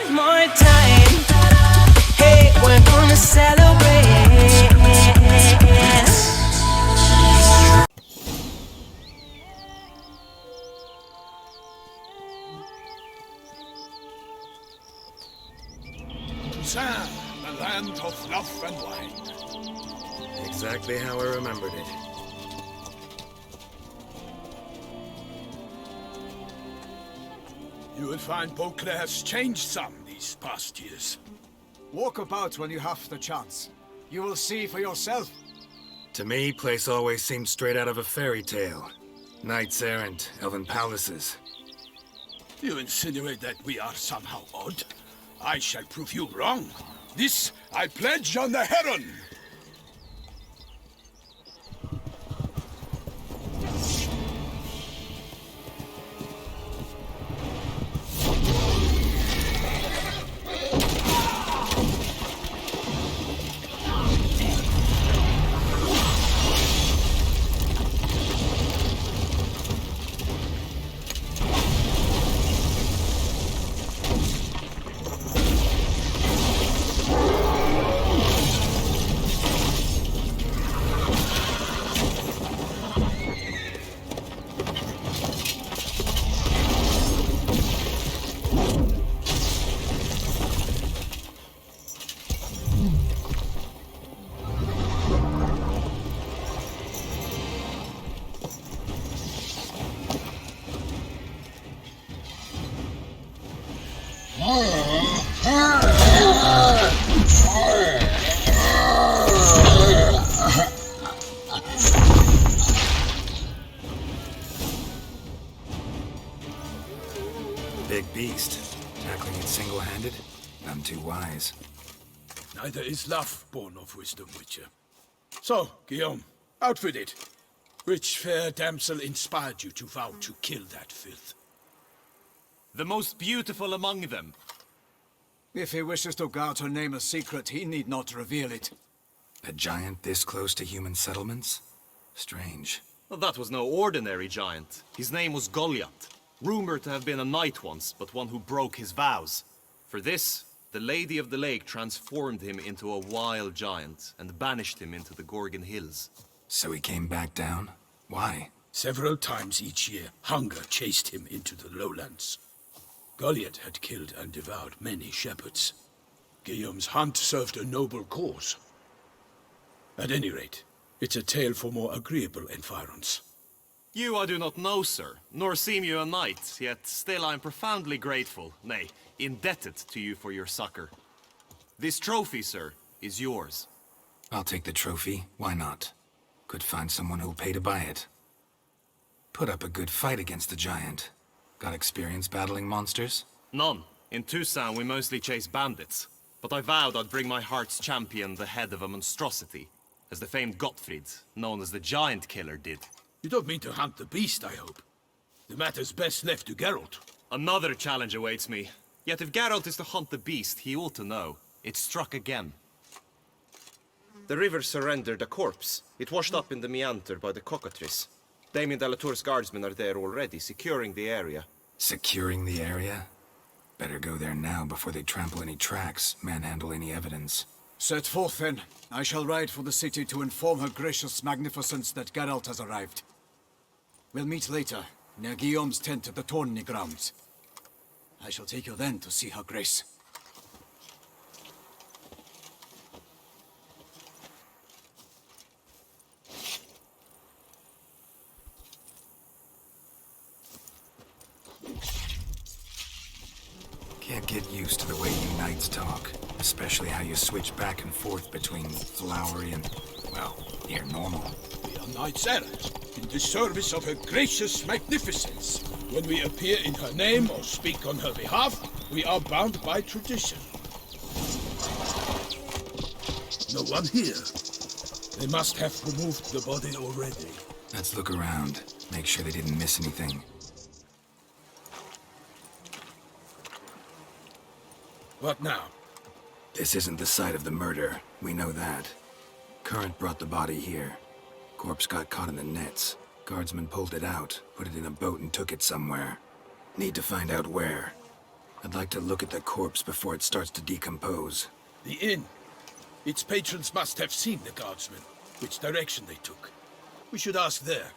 one more time. Hey, we're gonna celebrate. TOUSSAINT, the land of love and wine. Exactly how I remembered it. You will find BEAUCLAIR has changed some these past years. Walk about when you have the chance. You will see for yourself. To me, place always seemed straight out of a fairy tale. Knights errant, elven palaces. You insinuate that we are somehow odd? I shall prove you wrong. This I pledge on the Heron. Big beast. Tackling it single-handed? None too wise. Neither is love born of wisdom, Witcher. So, Guillaume, outfit it. Which fair damsel inspired you to vow to kill that filth? The most beautiful among them. If he wishes to guard her name a secret, he need not reveal it. A giant this close to human settlements? Strange. Well, that was no ordinary giant. His name was Goliath. Rumored to have been a knight once, but one who broke his vows. For this, the Lady of the Lake transformed him into a wild giant and banished him into the Gorgon Hills. So he came back down? Why? Several times each year, hunger chased him into the lowlands. Goliath had killed and devoured many shepherds. Guillaume's hunt served a noble cause. At any rate, it's a tale for more agreeable environs. You I do not know, sir, nor seem you a knight, yet still I am profoundly grateful, nay, indebted to you for your succor. This trophy, sir, is yours. I'll take the trophy. Why not? Could find someone who'll pay to buy it. Put up a good fight against the giant. Got experience battling monsters? None. In TOUSSANT we mostly chase bandits. But I vowed I'd bring my heart's champion the head of a monstrosity, as the famed Gottfried, known as the Giant Killer, did. You don't mean to hunt the beast, I hope. The matter's best left to Geralt. Another challenge awaits me. Yet if Geralt is to hunt the beast, he ought to know. It struck again. The river surrendered a corpse. It washed up in the meander by the COCKATRICE. Damien de la Tour's guardsmen are there already, securing the area. Securing the area? Better go there now before they trample any tracks, manhandle any evidence. Set forth then. I shall ride for the city to inform her gracious magnificence that Geralt has arrived. We'll meet later, near Guillaume's tent at the Tourney grounds. I shall take you then to see her grace. Can't get used to the way you knights talk. Especially how you switch back and forth between flowery and, well, near normal. We are knights errant, in the service of her gracious magnificence. When we appear in her name or speak on her behalf, we are bound by tradition. No one here. They must have removed the body already. Let's look around. Make sure they didn't miss anything. What now? This isn't the site of the murder. We know that. Current brought the body here. Corpse got caught in the nets. Guardsmen pulled it out, put it in a boat and took it somewhere. Need to find out where. I'd like to look at the corpse before it starts to decompose. The inn. Its patrons must have seen the guardsmen, which direction they took. We should ask there.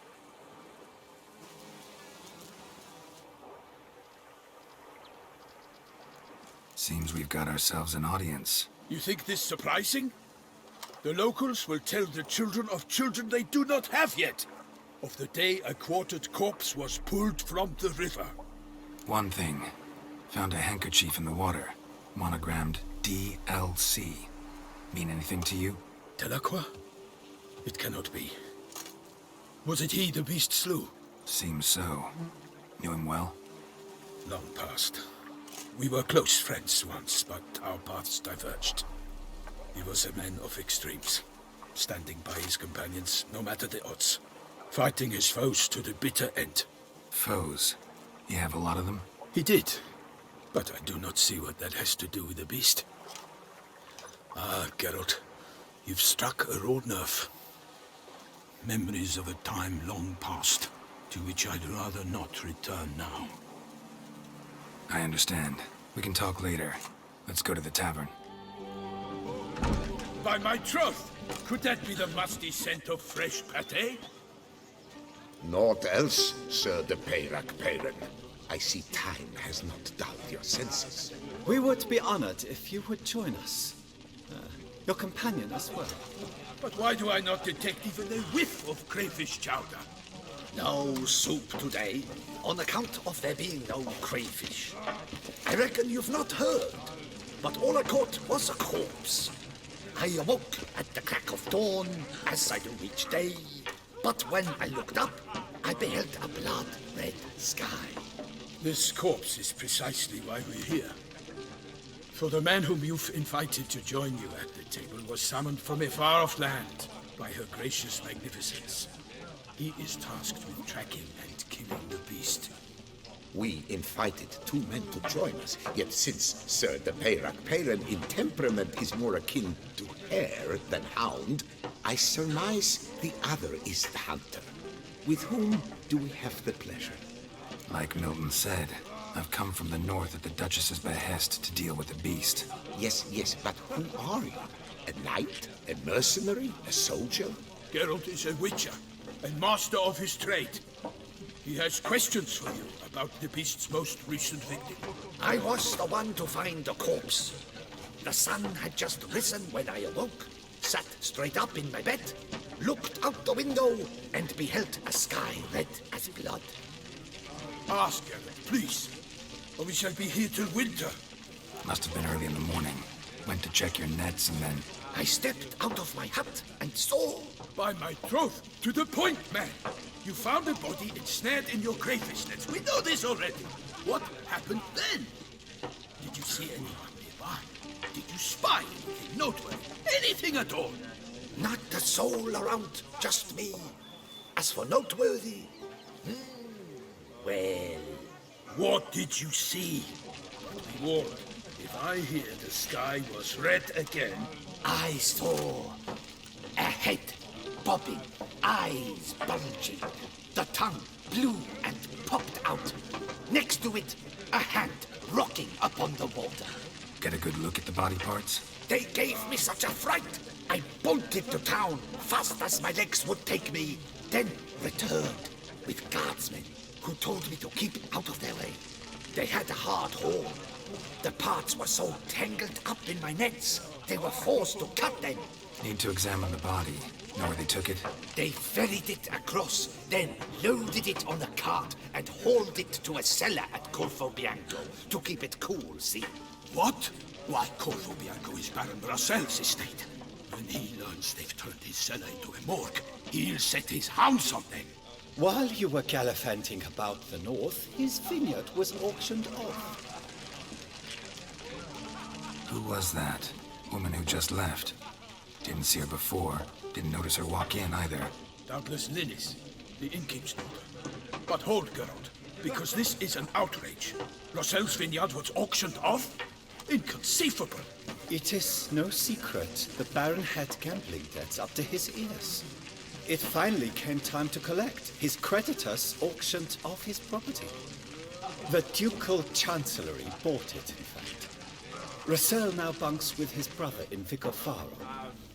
Seems we've got ourselves an audience. You think this surprising? The locals will tell the children of children they do not have yet, of the day a quartered corpse was pulled from the river. One thing. Found a handkerchief in the water. Monogrammed DLC. Mean anything to you? Delacroix? It cannot be. Was it he the beast slew? Seems so. Knew him well? Long past. We were close friends once, but our paths diverged. He was a man of extremes, standing by his companions no matter the odds, fighting his foes to the bitter end. Foes? You have a lot of them? He did, but I do not see what that has to do with the beast. Ah, Geralt, you've struck a raw nerve. Memories of a time long past, to which I'd rather not return now. I understand. We can talk later. Let's go to the tavern. By my troth, could that be the musty scent of fresh pâté? Naught else, Sir de Peyrac-Peyran. I see time has not dulled your senses. We would be honored if you would join us. Your companion as well. But why do I not detect even a whiff of crayfish chowder? No soup today, on account of there being no crayfish. I reckon you've not heard, but all I caught was a corpse. I awoke at the crack of dawn, as I do each day, but when I looked up, I beheld a blood-red sky. This corpse is precisely why we're here. For the man whom you've invited to join you at the table was summoned from a far-off land by her gracious magnificence. He is tasked with tracking and killing the beast. We invited two men to join us, yet since Sir de Peyrac-Peyran in temperament is more akin to hare than hound, I surmise the other is the hunter. With whom do we have the pleasure? Like Milton said, I've come from the north at the Duchess's behest to deal with the beast. Yes, but who are you? A knight? A mercenary? A soldier? Geralt is a witcher, and master of his trade. He has questions for you about the beast's most recent victim. I was the one to find the corpse. The sun had just risen when I awoke, sat straight up in my bed, looked out the window, and beheld a sky red as blood. Ask, Geralt, please, or we shall be here till winter. Must have been early in the morning. Went to check your nets and then... I stepped out of my hut and saw... By my troth, to the point, man. You found a body ensnared in your crayfish nets. We know this already. What happened then? Did you see anyone nearby? Did you spy anything noteworthy? Anything at all? Not a soul around, just me. As for noteworthy... well... What did you see? But be warned, if I hear the sky was red again... I saw a head bobbing, eyes bulging, the tongue blue and popped out. Next to it, a hand rocking upon the water. Get a good look at the body parts? They gave me such a fright. I bolted to town fast as my legs would take me, then returned with guardsmen who told me to keep out of their way. They had a hard haul. The parts were so tangled up in my nets, they were forced to cut them. Need to examine the body. Know where they took it? They ferried it across, then loaded it on a cart and hauled it to a cellar at CORVO BIANCO to keep it cool, see? What? Why, CORVO BIANCO is Baron Russell's estate. When he learns they've turned his cellar into a morgue, he'll set his hounds on them. While you were gallivanting about the north, his vineyard was auctioned off. Who was that? Woman who just left. Didn't see her before. Didn't notice her walk in either. Doubtless Lillis, the innkeep's daughter. But hold, Geralt, because this is an outrage. Russell's vineyard was auctioned off? Inconceivable! It is no secret the Baron had gambling debts up to his ears. It finally came time to collect. His creditors auctioned off his property. The ducal chancellery bought it, in fact. Russell now bunks with his brother in Vicofaro.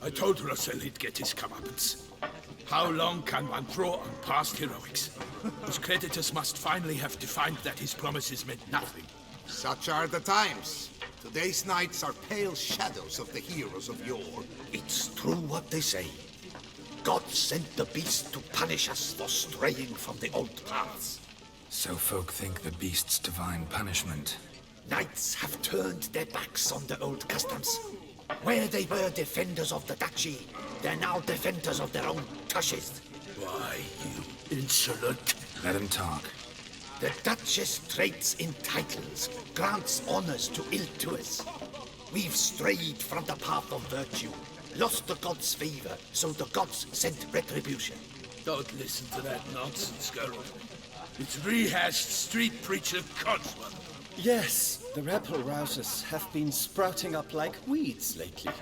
I told Russell he'd get his comeuppance. How long can one throw on past heroics? His creditors must finally have defined that his promises meant nothing. Such are the times. Today's knights are pale shadows of the heroes of yore. It's true what they say. God sent the beast to punish us for straying from the old paths. So folk think the beast's divine punishment. Knights have turned their backs on the old customs. Where they were defenders of the duchy, they're now defenders of their own tushes. Why, you insolent... Let him talk. The Duchess trades in titles, grants honors to ill-doers. We've strayed from the path of virtue, lost the gods' favor, so the gods sent retribution. Don't listen to that nonsense, Geralt. It's rehashed street preacher codswallop. Yes, the rebel rousers have been sprouting up like weeds lately,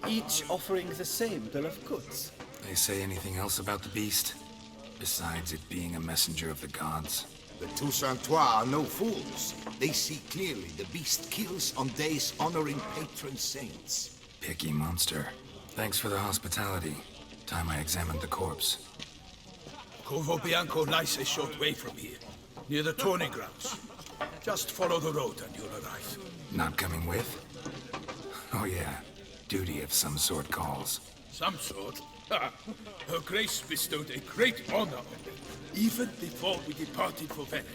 each offering the same bill of goods. They say anything else about the beast? Besides it being a messenger of the gods? The TOUSSAINT are no fools. They see clearly the beast kills on days honoring patron saints. Picky monster. Thanks for the hospitality. Time I examined the corpse. Corvo Bianco lies a short way from here, near the tourney grounds. Just follow the road and you'll arrive. Not coming with? Oh yeah, duty of some sort calls. Some sort? Ha! Her Grace bestowed a great honor on me, even before we departed for Venice.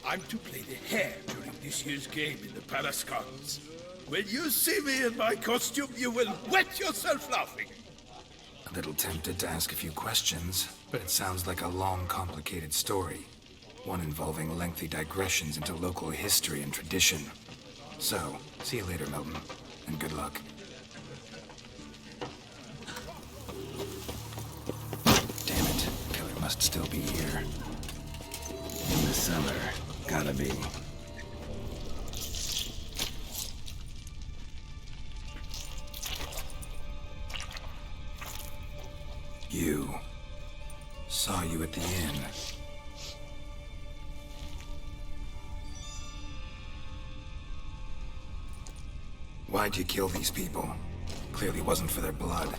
I'm to play the hare during this year's game in the Palace Gardens. When you see me in my costume, you will wet yourself laughing. A little tempted to ask a few questions, but it sounds like a long, complicated story. One involving lengthy digressions into local history and tradition. So, see you later, Milton, and good luck. Damn it, killer must still be here. In the cellar, gotta be. You. Saw you at the inn. Why'd you kill these people? Clearly wasn't for their blood.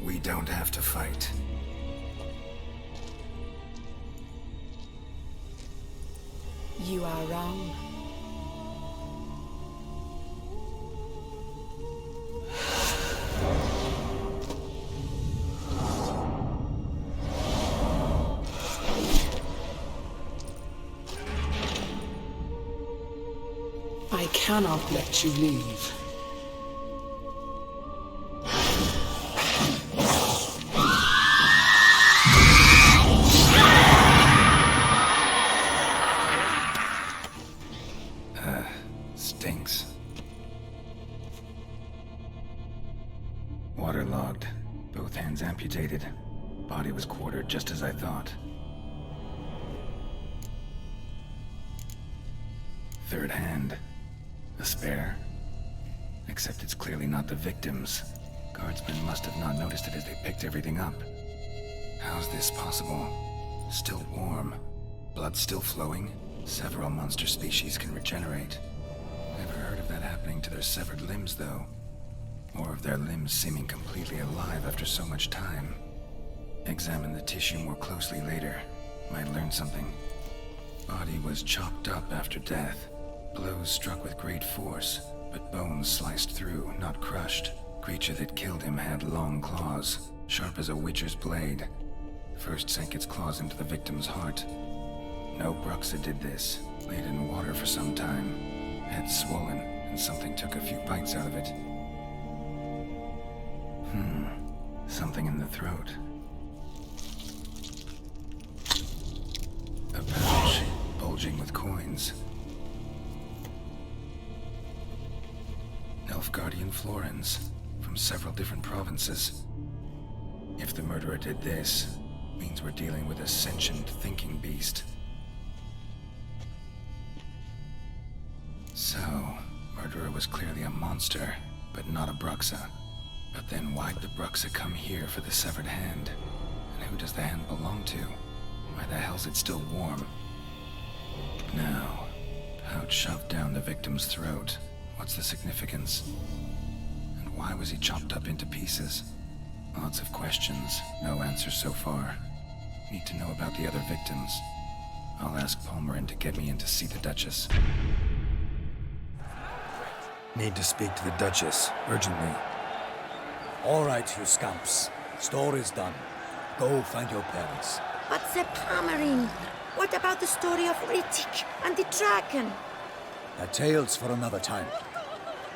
We don't have to fight. You are wrong. I cannot let you leave. Stinks. Waterlogged. Both hands amputated. Body was quartered just as I thought. Third hand. A spare. Except it's clearly not the victim's. Guardsmen must have not noticed it as they picked everything up. How's this possible? Still warm. Blood still flowing. Several monster species can regenerate. Never heard of that happening to their severed limbs, though. Or of their limbs seeming completely alive after so much time. Examine the tissue more closely later. Might learn something. Body was chopped up after death. Blows struck with great force, but bones sliced through, not crushed. Creature that killed him had long claws, sharp as a witcher's blade. First sank its claws into the victim's heart. No Bruxa did this. Laid in water for some time. Head swollen, and something took a few bites out of it. Something in the throat. A pouch, bulging with coins. Elf-Guardian Florens, from several different provinces. If the murderer did this, Means we're dealing with a sentient thinking beast. So, murderer was clearly a monster, but not a Bruxa. But then why'd the Bruxa come here for the severed hand? And who does the hand belong to? Why the hell's it still warm? Now, pouch shoved down the victim's throat. What's the significance? And why was he chopped up into pieces? Lots of questions, no answers so far. Need to know about the other victims. I'll ask Palmerin to get me in to see the Duchess. Need to speak to the Duchess, urgently. All right, you scamps. Story's done. Go find your parents. But the Palmerin, what about the story of Rittik and the dragon? A tale's for another time.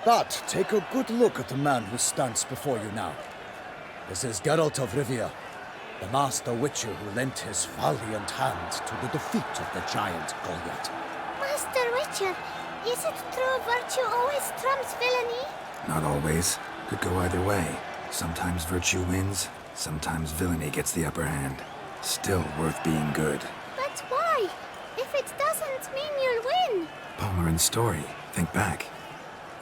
But take a good look at the man who stands before you now. This is Geralt of Rivia, the master witcher who lent his valiant hand to the defeat of the giant Goliath. Master Witcher, is it true virtue always trumps villainy? Not always. Could go either way. Sometimes virtue wins, sometimes villainy gets the upper hand. Still worth being good. But why? If it doesn't mean you'll win. Palmerin's story. Think back.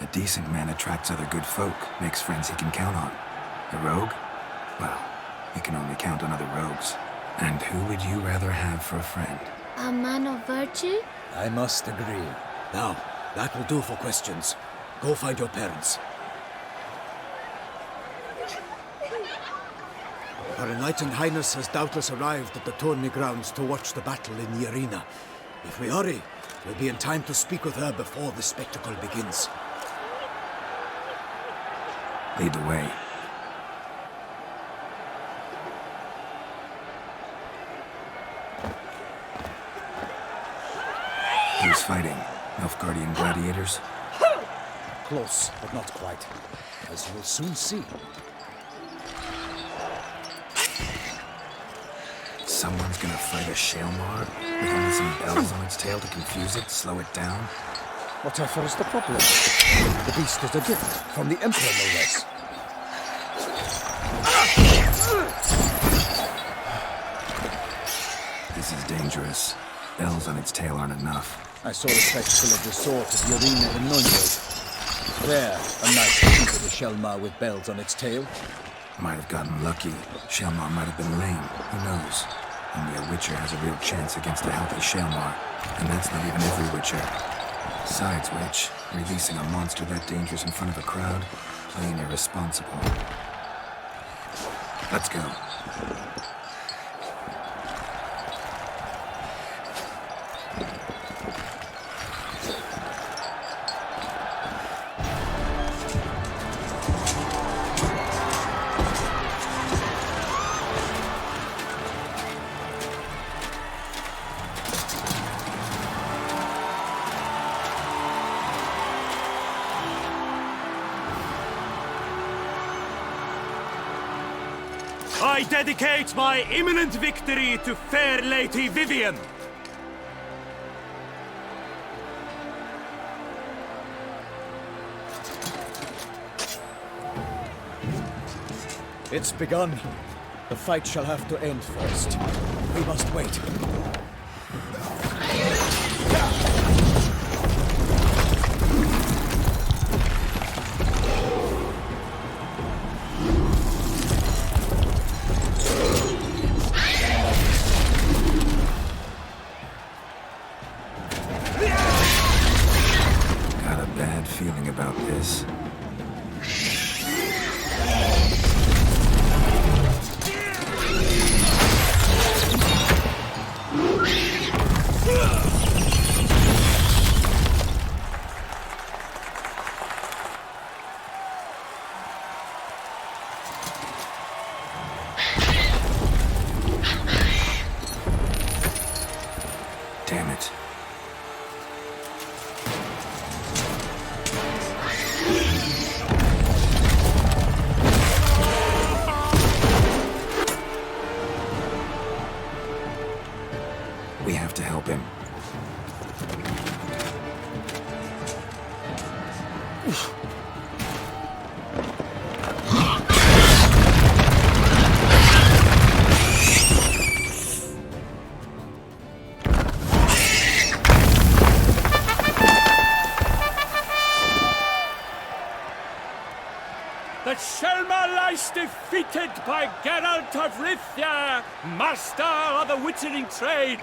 A decent man attracts other good folk, makes friends he can count on. A rogue? Well, he can only count on other rogues. And who would you rather have for a friend? A man of virtue? I must agree. Now, that will do for questions. Go find your parents. Her Enlightened Highness has doubtless arrived at the tourney grounds to watch the battle in the arena. If we hurry, we'll be in time to speak with her before the spectacle begins. Lead the way. Who's fighting? Nilfgaardian gladiators? Close, but not quite. As you'll soon see. Someone's gonna fight a Shaelmar with only some bells on its tail to confuse it, slow it down? Whatever is the problem? The beast is a gift from the Emperor, no less. This is dangerous. Bells on its tail aren't enough. I saw a spectacle of the sort at the arena in Nuremberg. There, a knight defeated a Shaelmar with bells on its tail. Might have gotten lucky. Shaelmar might have been lame. Who knows? Only a Witcher has a real chance against a healthy Shaelmar. And that's not even every Witcher. Besides which, releasing a monster that dangerous in front of a crowd, plain irresponsible. Let's go. I dedicate my imminent victory to fair Lady Vivian. It's begun. The fight shall have to end first. We must wait. Got a bad feeling about this. Damn it. We have to help him. defeated by Geralt of Rivia, master of the witchering trade.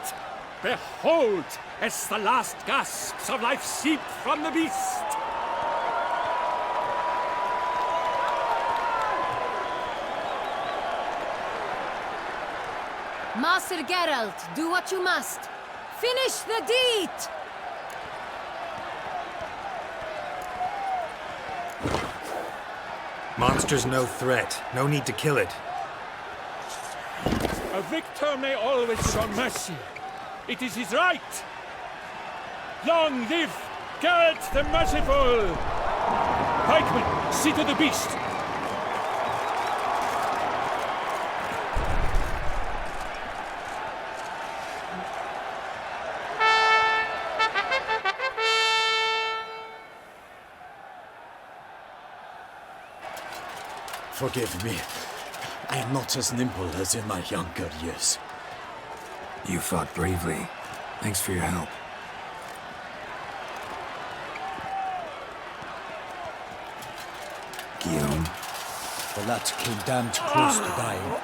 Behold, as the last gasps of life seep from the beast. Master Geralt, do what you must. Finish the deed! Monster's no threat. No need to kill it. A victor may always show mercy. It is his right. Long live Geralt the Merciful! Pikemen, see to the beast. Forgive me. I am not as nimble as in my younger years. You fought bravely. Thanks for your help. Guillaume. The lad came damned close to dying.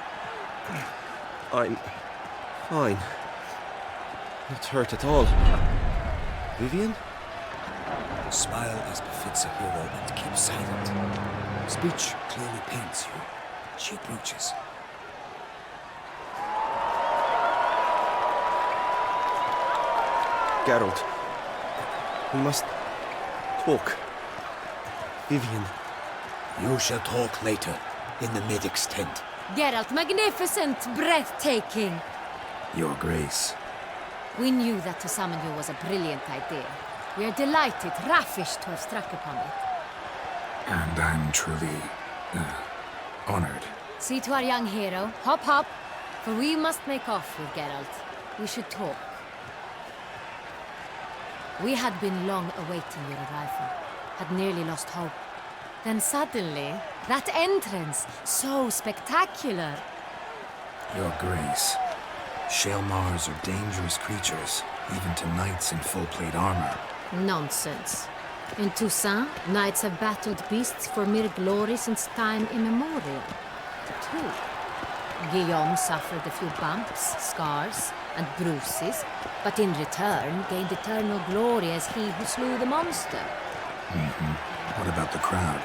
I'm fine. Not hurt at all. Vivian? Smile as befits a hero and keep silent. Speech clearly pains you. She approaches. Geralt. We must talk. Vivian. You shall talk later, in the medic's tent. Geralt, magnificent, breathtaking. Your Grace. We knew that to summon you was a brilliant idea. We are delighted, ravished to have struck upon it. And I'm truly, honored. See to our young hero. Hop, hop. For we must make off with Geralt. We should talk. We had been long awaiting your arrival. Had nearly lost hope. Then suddenly, that entrance, so spectacular. Your Grace. Shaelmars are dangerous creatures, even to knights in full-plate armor. Nonsense. In Toussaint, knights have battled beasts for mere glory since time immemorial. True. Guillaume suffered a few bumps, scars, and bruises, but in return gained eternal glory as he who slew the monster. What about the crowd?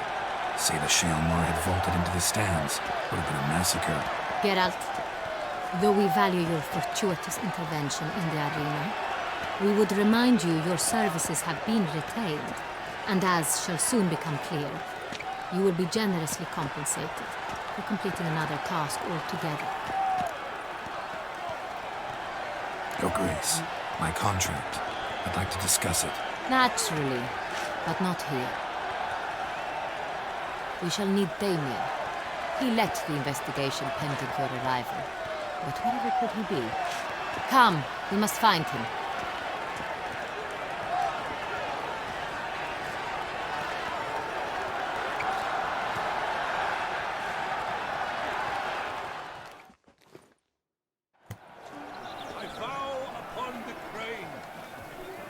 Say the Shaelmar had vaulted into the stands. Would have been a massacre. Geralt, though we value your fortuitous intervention in the arena, we would remind you your services have been retained, and as shall soon become clear, you will be generously compensated for completing another task altogether. Your Grace, my contract. I'd like to discuss it. Naturally, but not here. We shall need Damien. He led the investigation pending your arrival. But wherever could he be? Come, we must find him.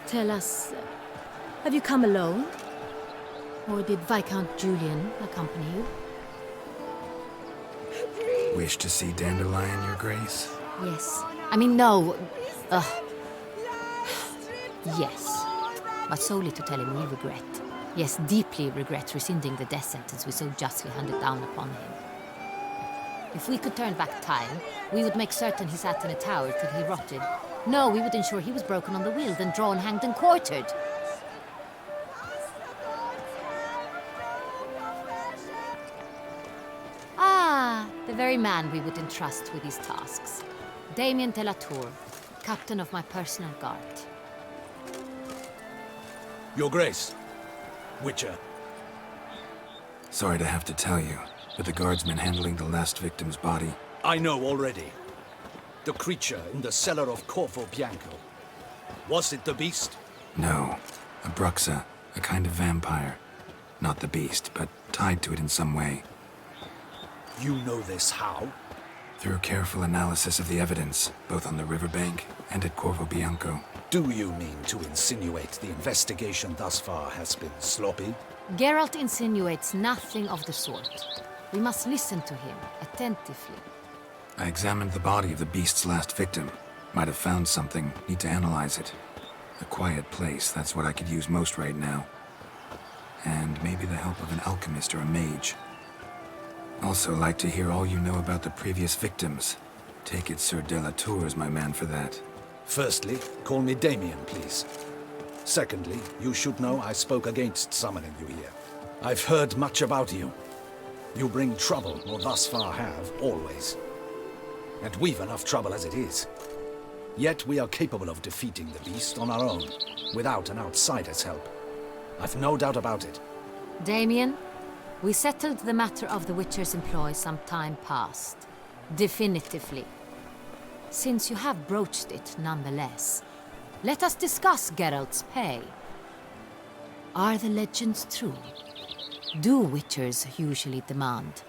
Tell us, have you come alone? Or did Viscount Julian accompany you? Wish to see Dandelion, Your Grace? Yes. I mean, no. Yes. But solely to tell him we regret. Yes, deeply regret rescinding the death sentence we so justly handed down upon him. If we could turn back time, we would make certain he sat in a tower till he rotted. No, we would ensure he was broken on the wheel, then drawn, hanged, and quartered. Ah, the very man we would entrust with these tasks. Damien de la Tour, captain of my personal guard. Your Grace. Witcher. Sorry to have to tell you, but the guardsman handling the last victim's body... I know already. The creature in the cellar of CORVO BIANCO. Was it the beast? No. A bruxa, a kind of vampire. Not the beast, but tied to it in some way. You know this how? Through careful analysis of the evidence, both on the riverbank and at Corvo Bianco. Do you mean to insinuate the investigation thus far has been sloppy? Geralt insinuates nothing of the sort. We must listen to him attentively. I examined the body of the beast's last victim. Might have found something. Need to analyze it. A quiet place, that's what I could use most right now. And maybe the help of an alchemist or a mage. Also like to hear all you know about the previous victims. Take it Sir de la Tour is my man for that. Firstly, call me Damien, please. Secondly, you should know I spoke against summoning you here. I've heard much about you. You bring trouble, or thus far have, always. And we've enough trouble as it is. Yet we are capable of defeating the beast on our own, without an outsider's help. I've no doubt about it. Damien, we settled the matter of the Witcher's employ some time past. Definitively. Since you have broached it nonetheless, let us discuss Geralt's pay. Are the legends true? Do Witchers usually demand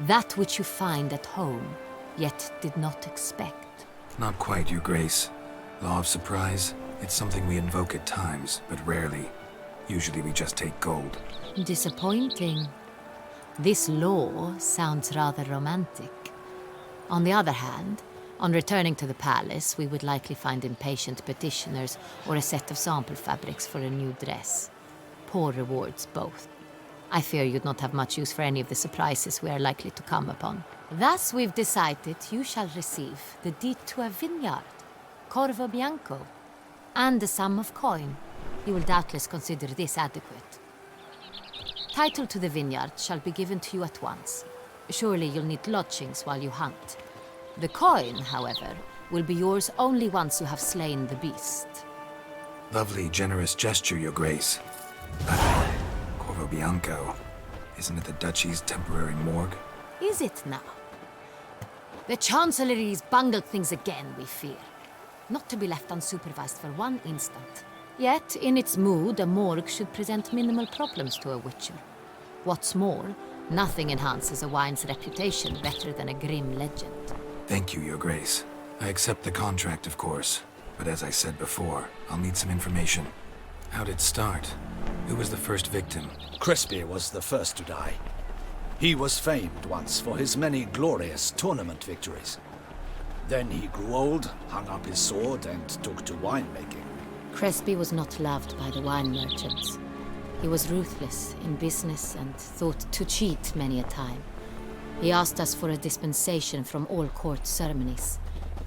that which you find at home, yet did not expect? Not quite, Your Grace. Law of surprise, it's something we invoke at times, but rarely. Usually we just take gold. Disappointing. This law sounds rather romantic. On the other hand, on returning to the palace, we would likely find impatient petitioners or a set of sample fabrics for a new dress. Poor rewards, both. I fear you'd not have much use for any of the surprises we are likely to come upon. Thus, we've decided you shall receive the deed to a vineyard, CORVO BIANCO, and a sum of coin. You will doubtless consider this adequate. Title to the vineyard shall be given to you at once. Surely you'll need lodgings while you hunt. The coin, however, will be yours only once you have slain the beast. Lovely, generous gesture, Your Grace. Corvo Bianco. Isn't it the Duchy's temporary morgue? Is it now? The Chancellery's bungled things again, we fear. Not to be left unsupervised for one instant. Yet, in its mood, a morgue should present minimal problems to a Witcher. What's more, nothing enhances a wine's reputation better than a grim legend. Thank you, Your Grace. I accept the contract, of course. But as I said before, I'll need some information. How'd it start? Who was the first victim? Crespi was the first to die. He was famed once for his many glorious tournament victories. Then he grew old, hung up his sword, and took to winemaking. Crespi was not loved by the wine merchants. He was ruthless in business and thought to cheat many a time. He asked us for a dispensation from all court ceremonies.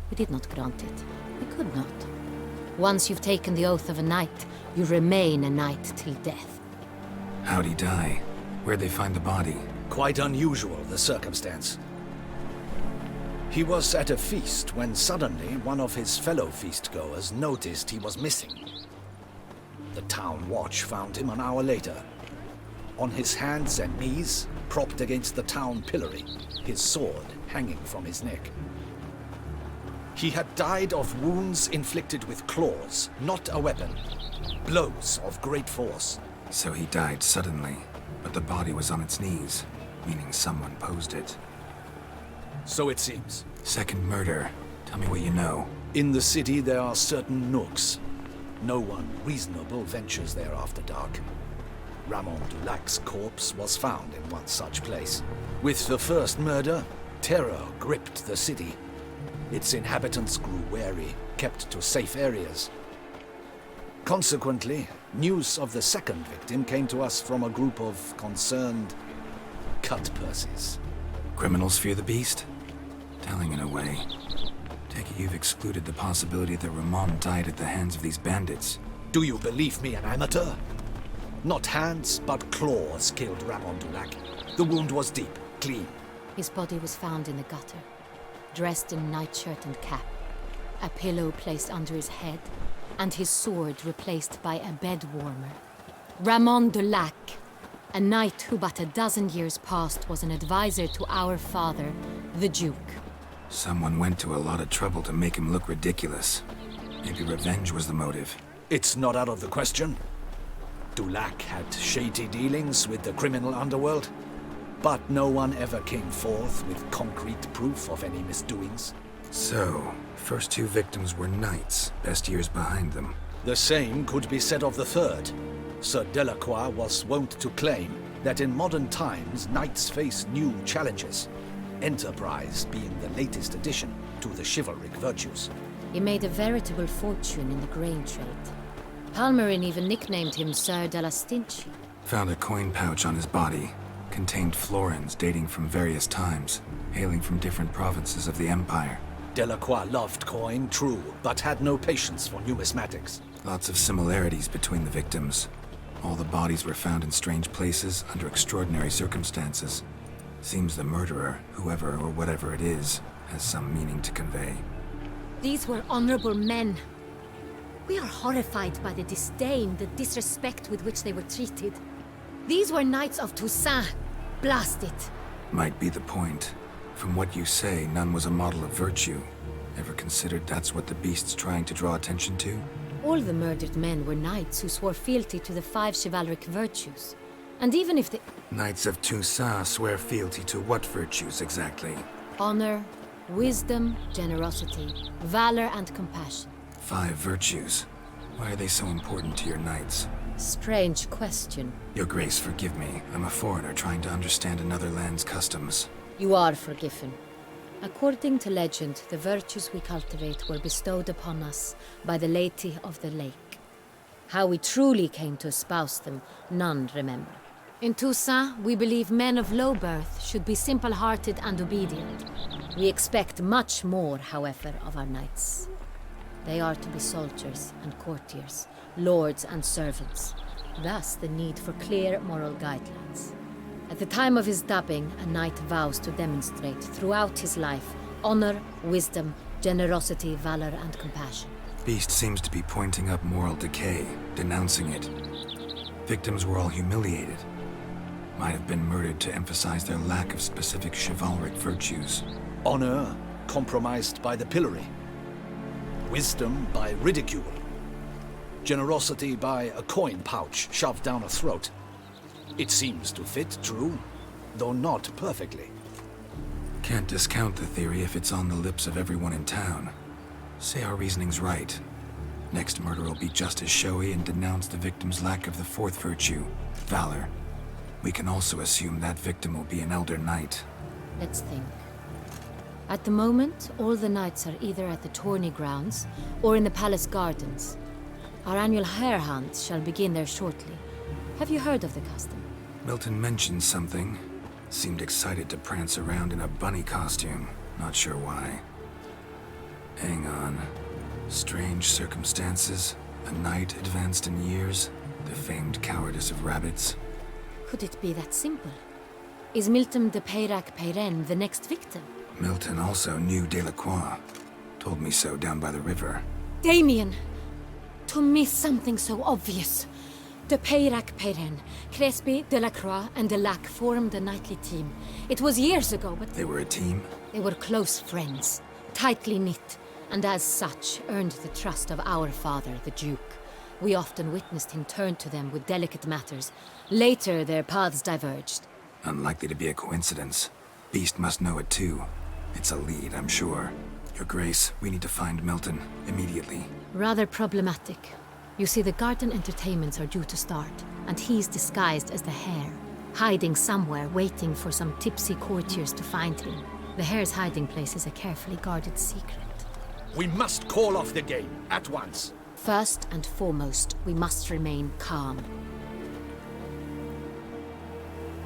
We did not grant it. We could not. Once you've taken the oath of a knight, you remain a knight till death. How'd he die? Where'd they find the body? Quite unusual, the circumstance. He was at a feast when suddenly one of his fellow feastgoers noticed he was missing. The town watch found him an hour later. On his hands and knees, propped against the town pillory, his sword hanging from his neck. He had died of wounds inflicted with claws, not a weapon. Blows of great force. So he died suddenly, but the body was on its knees, meaning someone posed it. So it seems. Second murder. Tell me what you know. In the city there are certain nooks. No one reasonable ventures there after dark. Ramon Dulac's corpse was found in one such place. With the first murder, terror gripped the city. Its inhabitants grew wary, kept to safe areas. Consequently, news of the second victim came to us from a group of concerned cut-purses. Criminals fear the beast? Telling in a way. Take it you've excluded the possibility that Ramon died at the hands of these bandits. Do you believe me an amateur? Not hands, but claws killed Ramon Dulac. The wound was deep, clean. His body was found in the gutter, dressed in nightshirt and cap, a pillow placed under his head, and his sword replaced by a bed warmer. Ramon Dulac, a knight who but a dozen years past was an advisor to our father, the Duke. Someone went to a lot of trouble to make him look ridiculous. Maybe revenge was the motive. It's not out of the question. Dulac had shady dealings with the criminal underworld, but no one ever came forth with concrete proof of any misdoings. So, first two victims were knights, best years behind them. The same could be said of the third. Sir Delacroix was wont to claim that in modern times, knights face new challenges. Enterprise being the latest addition to the chivalric virtues. He made a veritable fortune in the grain trade. Palmerin even nicknamed him Sir de la Stinchi. Found a coin pouch on his body. Contained florins dating from various times, hailing from different provinces of the Empire. Delacroix loved coin, true, but had no patience for numismatics. Lots of similarities between the victims. All the bodies were found in strange places under extraordinary circumstances. Seems the murderer, whoever or whatever it is, has some meaning to convey. These were honorable men. We are horrified by the disdain, the disrespect with which they were treated. These were knights of Toussaint. Blast it. Might be the point. From what you say, none was a model of virtue. Ever considered that's what the beast's trying to draw attention to? All the murdered men were knights who swore fealty to the 5 chivalric virtues. And even if the... Knights of Toussaint swear fealty to what virtues exactly? Honor, wisdom, generosity, valor, and compassion. 5 virtues. Why are they so important to your knights? Strange question. Your Grace, forgive me. I'm a foreigner trying to understand another land's customs. You are forgiven. According to legend, the virtues we cultivate were bestowed upon us by the Lady of the Lake. How we truly came to espouse them, none remember. In Toussaint, we believe men of low birth should be simple-hearted and obedient. We expect much more, however, of our knights. They are to be soldiers and courtiers, lords and servants. Thus, the need for clear moral guidelines. At the time of his dubbing, a knight vows to demonstrate throughout his life honor, wisdom, generosity, valor, and compassion. Beast seems to be pointing up moral decay, denouncing it. Victims were all humiliated. Might have been murdered to emphasize their lack of specific chivalric virtues. Honor compromised by the pillory. Wisdom by ridicule. Generosity by a coin pouch shoved down a throat. It seems to fit, true, though not perfectly. Can't discount the theory if it's on the lips of everyone in town. Say our reasoning's right. Next murder will be just as showy and denounce the victim's lack of the 4th virtue, valor. We can also assume that victim will be an elder knight. Let's think. At the moment, all the knights are either at the tourney grounds or in the palace gardens. Our annual hare hunt shall begin there shortly. Have you heard of the custom? Milton mentioned something. Seemed excited to prance around in a bunny costume. Not sure why. Hang on. Strange circumstances. A knight advanced in years. The famed cowardice of rabbits. Could it be that simple? Is Milton de Peyrac-Peyren the next victim? Milton also knew Delacroix. Told me so down by the river. Damien! To miss something so obvious. De Peyrac-Peyren, Crespi, Delacroix, and Delac formed a knightly team. It was years ago, but... They were a team? They were close friends, tightly knit, and as such earned the trust of our father, the Duke. We often witnessed him turn to them with delicate matters. Later, their paths diverged. Unlikely to be a coincidence. Beast must know it too. It's a lead, I'm sure. Your Grace, we need to find Milton, immediately. Rather problematic. You see, the garden entertainments are due to start, and he's disguised as the hare, hiding somewhere, waiting for some tipsy courtiers to find him. The hare's hiding place is a carefully guarded secret. We must call off the game, at once. First and foremost, we must remain calm.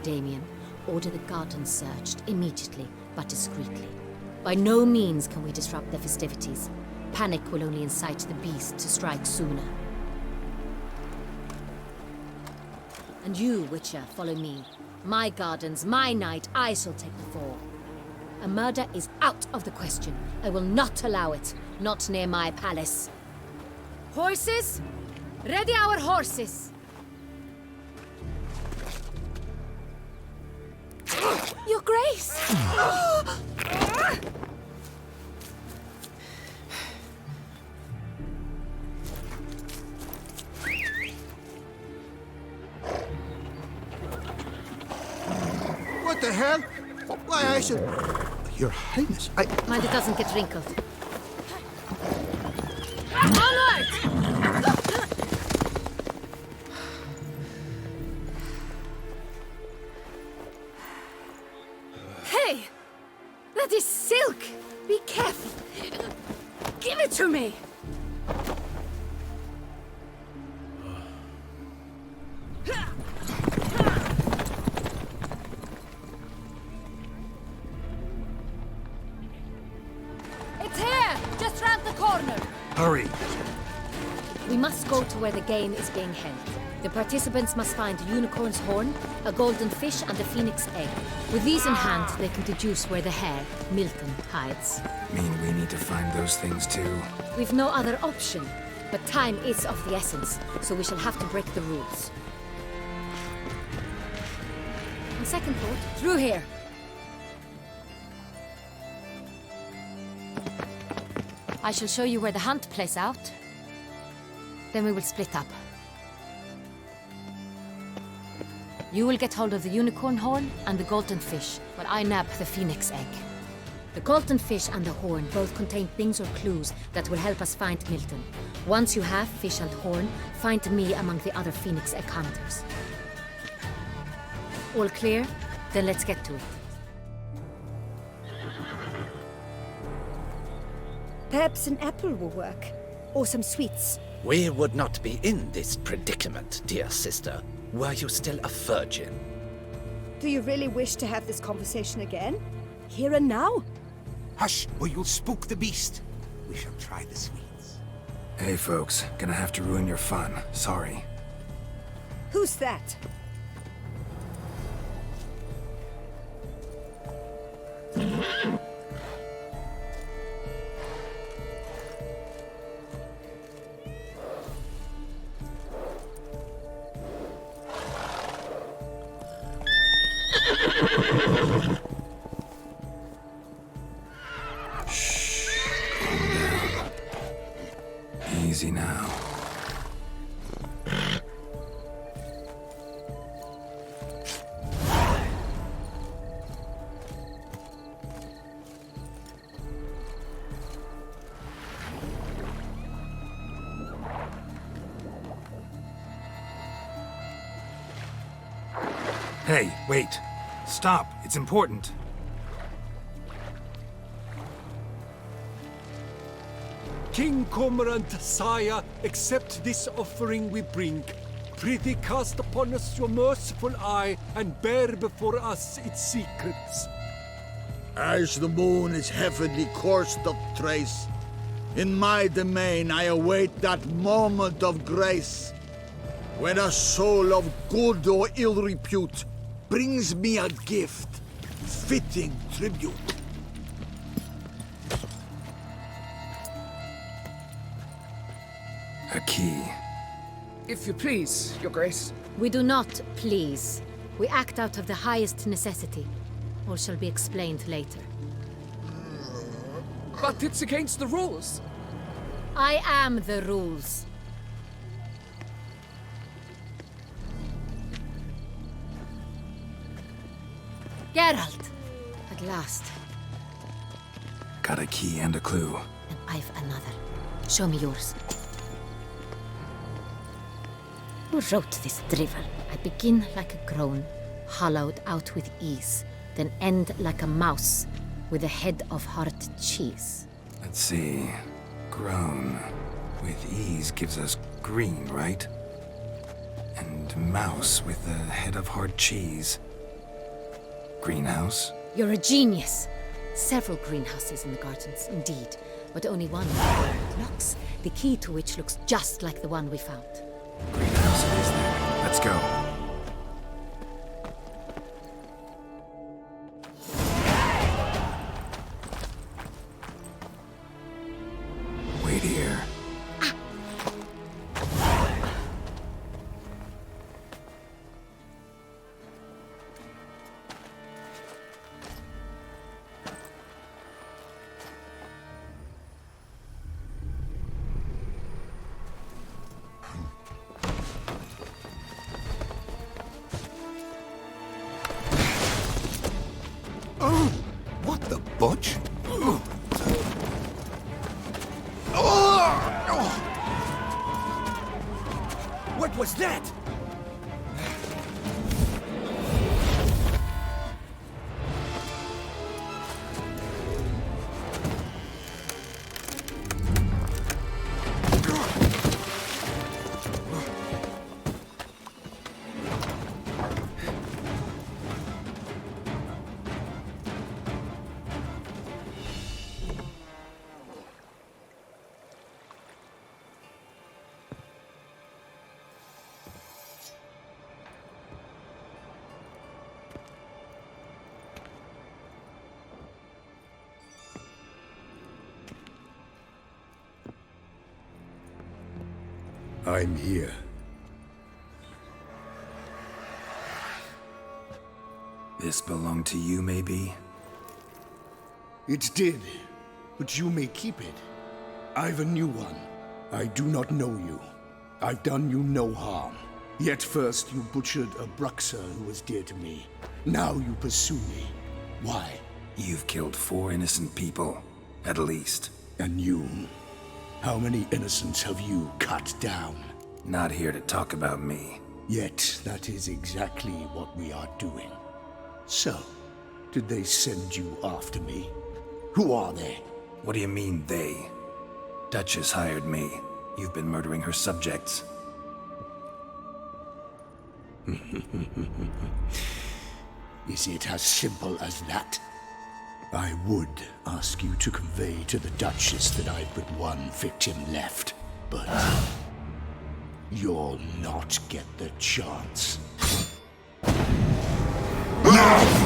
Damien, order the garden searched immediately, but discreetly. By no means can we disrupt the festivities. Panic will only incite the beast to strike sooner. And you, Witcher, follow me. My gardens, my night, I shall take the fall. A murder is out of the question. I will not allow it. Not near my palace. Horses? Ready our horses! Your Grace! What the hell? Why, I should... Your Highness, Mind it doesn't get wrinkled. Onward! is silk! Be careful! Give it to me! It's here! Just round the corner! Hurry! We must go to where the game is being held. The participants must find a unicorn's horn, a golden fish, and a phoenix egg. With these in hand, they can deduce where the hare, Milton, hides. Mean we need to find those things too? We've no other option, but time is of the essence, so we shall have to break the rules. On second thought, through here. I shall show you where the hunt plays out. Then we will split up. You will get hold of the unicorn horn and the golden fish, while I nab the phoenix egg. The golden fish and the horn both contain things or clues that will help us find Milton. Once you have fish and horn, find me among the other phoenix egg hunters. All clear? Then let's get to it. Perhaps an apple will work. Or some sweets. We would not be in this predicament, dear sister, were you still a virgin. Do you really wish to have this conversation again? Here and now? Hush, or you'll spook the beast. We shall try the sweets. Hey folks, gonna have to ruin your fun. Sorry. Who's that? Easy now. Hey, wait. Stop. It's important. King Cormorant, sire, accept this offering we bring. Prithee cast upon us your merciful eye, and bear before us its secrets. As the moon is heavenly course doth trace, in my domain I await that moment of grace, when a soul of good or ill repute brings me a gift, fitting tribute. A key. If you please, Your Grace. We do not please. We act out of the highest necessity. All shall be explained later. But it's against the rules. I am the rules. Geralt! At last. Got a key and a clue. And I've another. Show me yours. Who wrote this drivel? I begin like a groan, hollowed out with ease, then end like a mouse with a head of hard cheese. Let's see. Grown with ease gives us green, right? And mouse with the head of hard cheese. Greenhouse? You're a genius. Several greenhouses in the gardens, indeed, but only one locks, the key to which looks just like the one we found. Greenhouse it is then. Let's go. Wait here. What the butch? What was that? I'm here. This belonged to you, maybe? It did, but you may keep it. I've a new one. I do not know you. I've done you no harm. Yet first you butchered a Bruxer who was dear to me. Now you pursue me. Why? You've killed 4 innocent people, at least. And you? How many innocents have you cut down? Not here to talk about me. Yet that is exactly what we are doing. So, did they send you after me? Who are they? What do you mean, they? Duchess hired me. You've been murdering her subjects. Is it as simple as that? I would ask you to convey to the Duchess that I've but one victim left, but you'll not get the chance. No!